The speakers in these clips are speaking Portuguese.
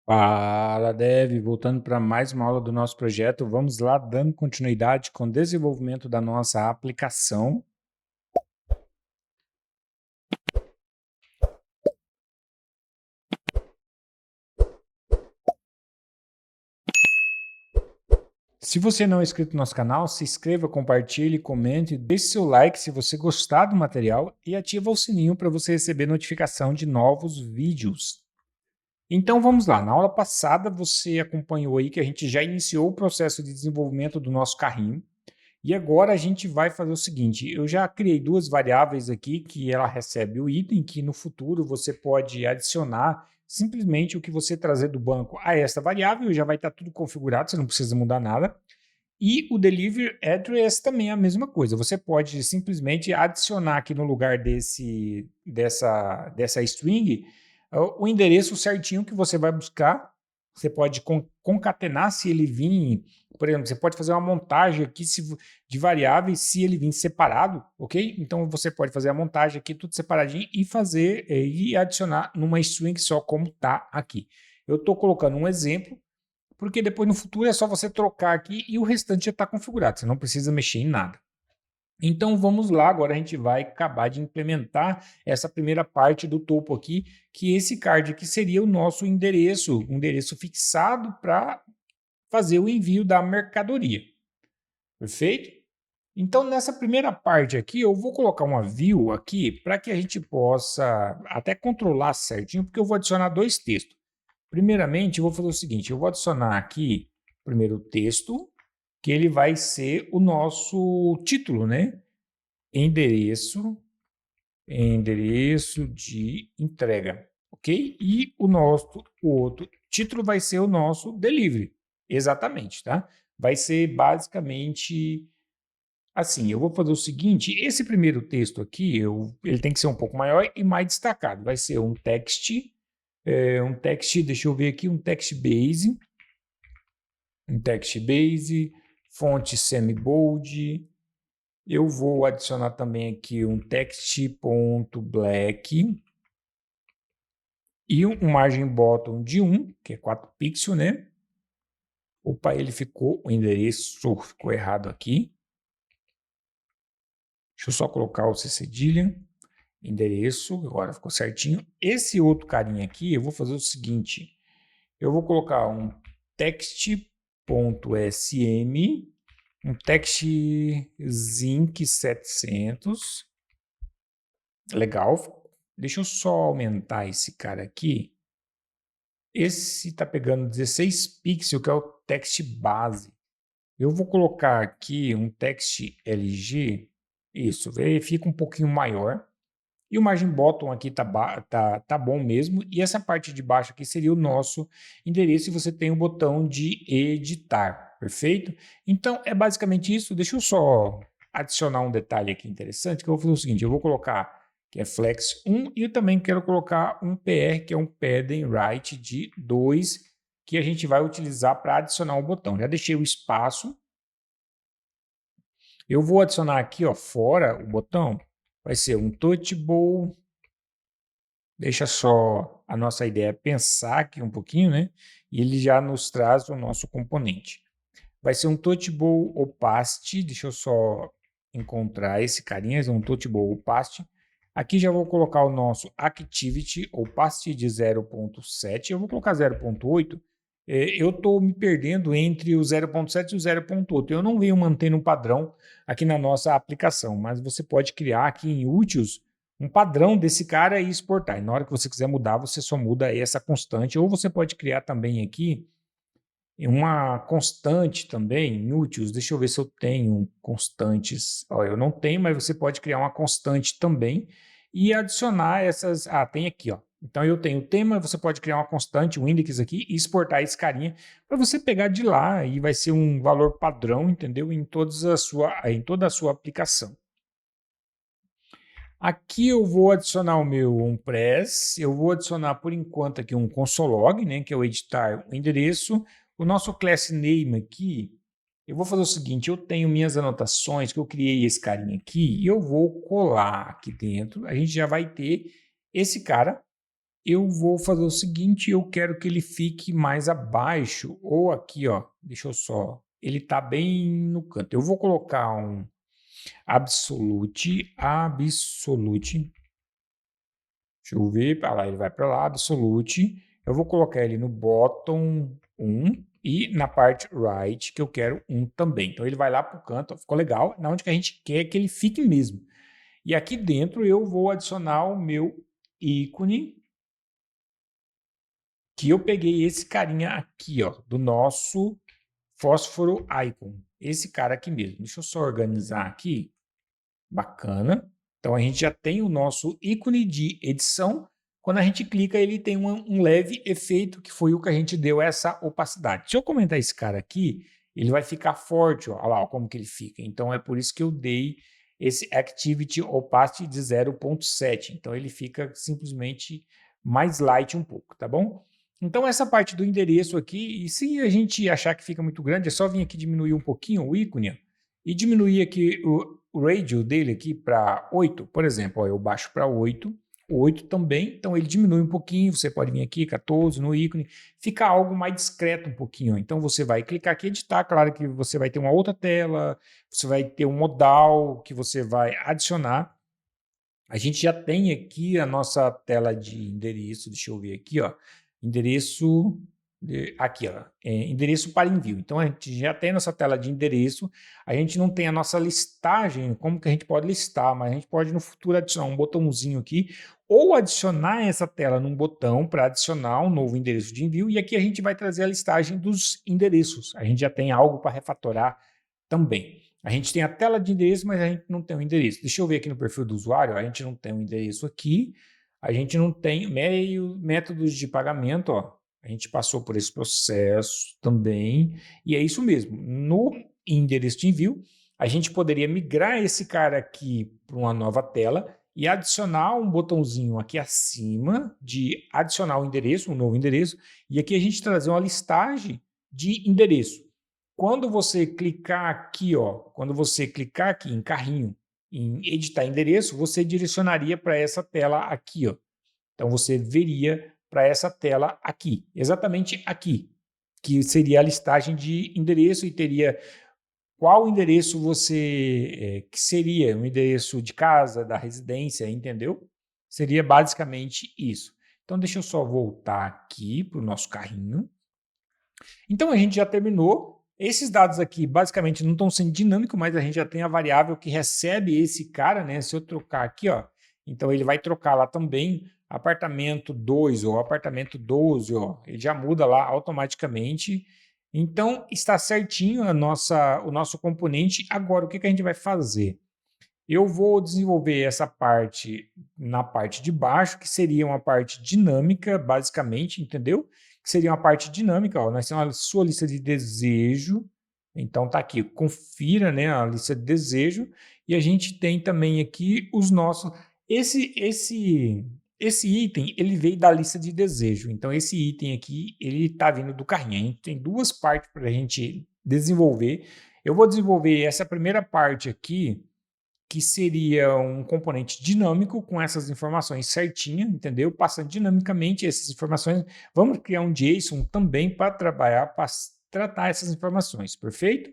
Fala, Dev, voltando para mais uma aula do nosso projeto, vamos lá dando continuidade com o desenvolvimento da nossa aplicação. Se você não é inscrito no nosso canal, se inscreva, compartilhe, comente, deixe seu like se você gostar do material e ativa o sininho para você receber notificação de novos vídeos. Então vamos lá, na aula passada você acompanhou aí que a gente já iniciou o processo de desenvolvimento do nosso carrinho. E agora a gente vai fazer o seguinte, eu já criei duas variáveis aqui que ela recebe o item, que no futuro você pode adicionar simplesmente o que você trazer do banco a esta variável, já vai estar tudo configurado, você não precisa mudar nada. E o delivery address também é a mesma coisa, você pode simplesmente adicionar aqui no lugar dessa string o endereço certinho que você vai buscar. Você pode concatenar se ele vir, por exemplo, você pode fazer uma montagem aqui de variáveis se ele vir separado, ok? Então você pode fazer a montagem aqui tudo separadinho e fazer e adicionar numa string só como está aqui. Eu estou colocando um exemplo, porque depois no futuro é só você trocar aqui e o restante já está configurado, você não precisa mexer em nada. Então vamos lá, agora a gente vai acabar de implementar essa primeira parte do topo aqui, que esse card aqui seria o nosso endereço, um endereço fixado para fazer o envio da mercadoria. Perfeito? Então nessa primeira parte aqui eu vou colocar uma view aqui para que a gente possa até controlar certinho, porque eu vou adicionar dois textos. Primeiramente eu vou fazer o seguinte, eu vou adicionar aqui primeiro o texto, que ele vai ser o nosso título, né? Endereço de entrega, ok? E o outro título vai ser o nosso delivery, exatamente, tá? Vai ser basicamente assim, eu vou fazer o seguinte, esse primeiro texto aqui, ele tem que ser um pouco maior e mais destacado, vai ser um text, deixa eu ver aqui, um text base, fonte semi-bold. Eu vou adicionar também aqui um text.black e um margem bottom de 1, que é 4 pixels, né? Opa, o endereço ficou errado aqui. Deixa eu só colocar o C cedilha, endereço, agora ficou certinho. Esse outro carinha aqui, eu vou fazer o seguinte, eu vou colocar um text.sm, um text zinc 700, legal. Deixa eu só aumentar esse cara aqui. Esse está pegando 16 pixels, que é o text base. Eu vou colocar aqui um text LG, isso, fica um pouquinho maior. E o margin bottom aqui tá bom mesmo. E essa parte de baixo aqui seria o nosso endereço e você tem o botão de editar, perfeito? Então é basicamente isso. Deixa eu só adicionar um detalhe aqui interessante, que eu vou fazer o seguinte, eu vou colocar que é flex 1 e eu também quero colocar um PR, que é um padding right de 2, que a gente vai utilizar para adicionar o botão. Já deixei o espaço. Eu vou adicionar aqui, ó, fora o botão, vai ser um touchable. Deixa só a nossa ideia pensar aqui um pouquinho, né? E ele já nos traz o nosso componente. Vai ser um touchable opacity, deixa eu só encontrar esse carinha, é um touchable opacity. Aqui já vou colocar o nosso activity opacity de 0.7, eu vou colocar 0.8. Eu estou me perdendo entre o 0.7 e o 0.8. Eu não venho mantendo um padrão aqui na nossa aplicação, mas você pode criar aqui em úteis um padrão desse cara e exportar. E na hora que você quiser mudar, você só muda essa constante, ou você pode criar também aqui uma constante também, em úteis. Deixa eu ver se eu tenho constantes. Ó, eu não tenho, mas você pode criar uma constante também e adicionar essas. Ah, tem aqui, ó. Então eu tenho o tema, você pode criar uma constante, um index aqui e exportar esse carinha para você pegar de lá e vai ser um valor padrão, entendeu? Em toda a sua aplicação. Aqui eu vou adicionar o meu onPress, eu vou adicionar por enquanto aqui um consolog, né, que é o editar o endereço. O nosso class name aqui, eu vou fazer o seguinte, eu tenho minhas anotações, que eu criei esse carinha aqui, e eu vou colar aqui dentro, a gente já vai ter esse cara, eu vou fazer o seguinte, eu quero que ele fique mais abaixo, ou aqui, ó, deixa eu só, ele tá bem no canto. Eu vou colocar um absolute, deixa eu ver, para lá, ele vai para lá, absolute. Eu vou colocar ele no bottom 1 e na parte right, que eu quero 1 também. Então ele vai lá para o canto, ó, ficou legal, na onde que a gente quer que ele fique mesmo. E aqui dentro eu vou adicionar o meu ícone, que eu peguei esse carinha aqui, ó, do nosso fósforo icon. Esse cara aqui mesmo. Deixa eu só organizar aqui. Bacana. Então a gente já tem o nosso ícone de edição. Quando a gente clica, ele tem um leve efeito, que foi o que a gente deu essa opacidade. Deixa eu comentar esse cara aqui, ele vai ficar forte, ó. Olha lá, ó, como que ele fica. Então é por isso que eu dei esse Activity Opacity de 0.7. Então ele fica simplesmente mais light um pouco, tá bom? Então essa parte do endereço aqui, e se a gente achar que fica muito grande, é só vir aqui diminuir um pouquinho o ícone, ó, e diminuir aqui o radio dele aqui para 8, por exemplo, ó, eu baixo para 8, o 8 também, então ele diminui um pouquinho, você pode vir aqui, 14 no ícone, fica algo mais discreto um pouquinho, então você vai clicar aqui e editar, claro que você vai ter uma outra tela, você vai ter um modal que você vai adicionar. A gente já tem aqui a nossa tela de endereço, deixa eu ver aqui, ó, endereço, aqui, ó, endereço para envio. Então a gente já tem nossa tela de endereço, a gente não tem a nossa listagem, como que a gente pode listar, mas a gente pode no futuro adicionar um botãozinho aqui, ou adicionar essa tela num botão para adicionar um novo endereço de envio, e aqui a gente vai trazer a listagem dos endereços. A gente já tem algo para refatorar também. A gente tem a tela de endereço, mas a gente não tem o endereço. Deixa eu ver aqui no perfil do usuário, a gente não tem o endereço aqui, a gente não tem métodos de pagamento, ó. A gente passou por esse processo também, e é isso mesmo. No endereço de envio, a gente poderia migrar esse cara aqui para uma nova tela e adicionar um botãozinho aqui acima de adicionar o endereço, um novo endereço, e aqui a gente trazer uma listagem de endereço. Quando você clicar aqui, ó, quando você clicar aqui em carrinho, em editar endereço, você direcionaria para essa tela aqui, ó. Então você veria para essa tela aqui, exatamente aqui, que seria a listagem de endereço e teria qual endereço você que seria um endereço de casa, da residência, entendeu? Seria basicamente isso. Então deixa eu só voltar aqui para o nosso carrinho. Então a gente já terminou. Esses dados aqui basicamente não estão sendo dinâmicos, mas a gente já tem a variável que recebe esse cara, né? Se eu trocar aqui, ó, então ele vai trocar lá também apartamento 2 ou apartamento 12, ó, ele já muda lá automaticamente. Então está certinho o nosso componente. Agora o que a gente vai fazer? Eu vou desenvolver essa parte na parte de baixo, que seria uma parte dinâmica, basicamente, entendeu? Que seria uma parte dinâmica, ó, nós temos a sua lista de desejo, então tá aqui, confira, né, a lista de desejo, e a gente tem também aqui os nossos, esse item, ele veio da lista de desejo, então esse item aqui, ele tá vindo do carrinho, a gente tem duas partes para a gente desenvolver. Eu vou desenvolver essa primeira parte aqui, que seria um componente dinâmico com essas informações certinhas, entendeu? Passando dinamicamente essas informações. Vamos criar um JSON também para trabalhar, para tratar essas informações, perfeito?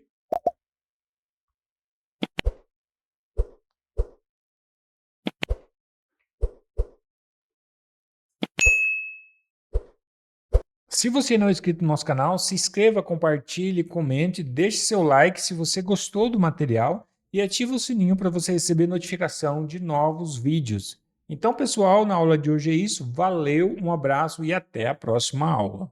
Se você não é inscrito no nosso canal, se inscreva, compartilhe, comente, deixe seu like se você gostou do material e ative o sininho para você receber notificação de novos vídeos. Então, pessoal, na aula de hoje é isso. Valeu, um abraço e até a próxima aula.